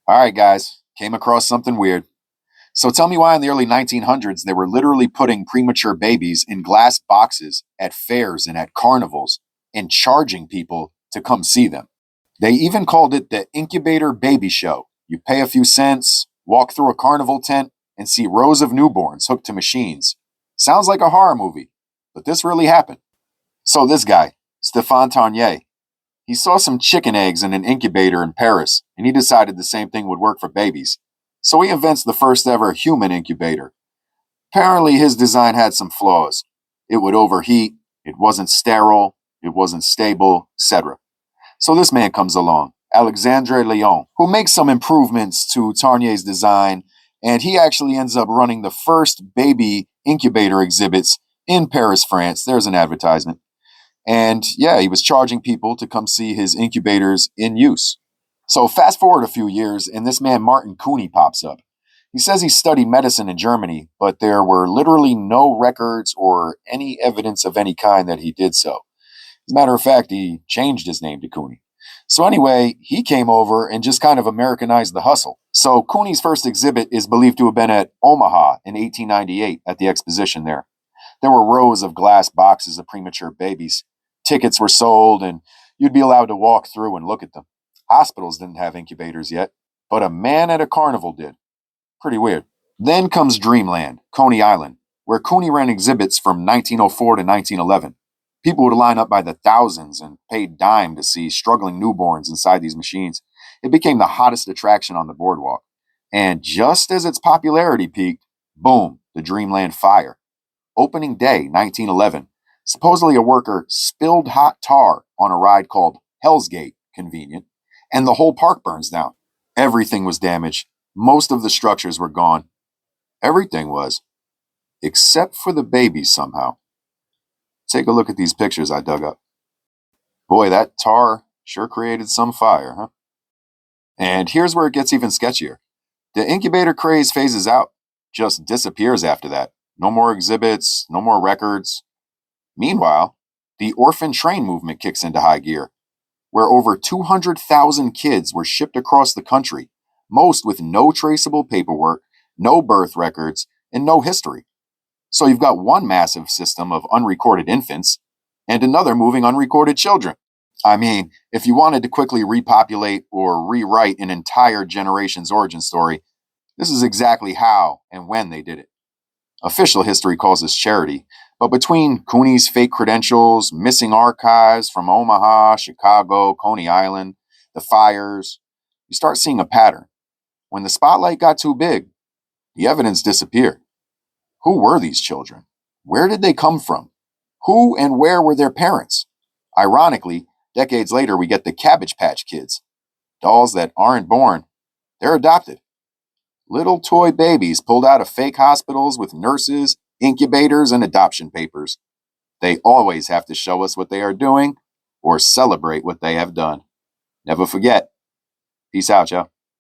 All right, guys, came across something weird. So tell me why in the early 1900s they were literally putting premature babies in glass boxes at fairs and at carnivals and charging people to come see them. They even called it the Incubator Baby Show. You pay a few cents, walk through a carnival tent, and see rows of newborns hooked to machines. Sounds like a horror movie, but this really happened. So this guy, Stéphane Tarnier, he saw some chicken eggs in an incubator in Paris, and he decided the same thing would work for babies. So he invents the first ever human incubator. Apparently, his design had some flaws. It would overheat, it wasn't sterile, it wasn't stable, etc. So this man comes along, Alexandre Leon, who makes some improvements to Tarnier's design, and he actually ends up running the first baby incubator exhibits in Paris, France. There's an advertisement. And yeah, he was charging people to come see his incubators in use. So fast forward a few years, and this man Martin Cooney pops up. He says he studied medicine in Germany, but there were literally no records or any evidence of any kind that he did so. As a matter of fact, he changed his name to Cooney. So anyway, he came over and just kind of Americanized the hustle. So Cooney's first exhibit is believed to have been at Omaha in 1898 at the exposition there. There were rows of glass boxes of premature babies. Tickets were sold, and you'd be allowed to walk through and look at them. Hospitals didn't have incubators yet, but a man at a carnival did. Pretty weird. Then comes Dreamland, Coney Island, where Cooney ran exhibits from 1904 to 1911. People would line up by the thousands and pay dime to see struggling newborns inside these machines. It became the hottest attraction on the boardwalk. And just as its popularity peaked, boom, the Dreamland fire. Opening day, 1911. Supposedly a worker spilled hot tar on a ride called Hell's Gate, convenient, and the whole park burns down. Everything was damaged. Most of the structures were gone. Everything was, except for the babies somehow. Take a look at these pictures I dug up. Boy, that tar sure created some fire, huh? And here's where it gets even sketchier. The incubator craze phases out, just disappears after that. No more exhibits, no more records. Meanwhile, the orphan train movement kicks into high gear, where over 200,000 kids were shipped across the country, most with no traceable paperwork, no birth records, and no history. So you've got one massive system of unrecorded infants and another moving unrecorded children. I mean, if you wanted to quickly repopulate or rewrite an entire generation's origin story, this is exactly how and when they did it. Official history calls this charity, but between Cooney's fake credentials, missing archives from Omaha, Chicago, Coney Island, the fires, you start seeing a pattern. When the spotlight got too big, the evidence disappeared. Who were these children? Where did they come from? Who and where were their parents? Ironically, decades later, we get the Cabbage Patch Kids. Dolls that aren't born, they're adopted. Little toy babies pulled out of fake hospitals with nurses, incubators, and adoption papers. They always have to show us what they are doing or celebrate what they have done. Never forget. Peace out, y'all.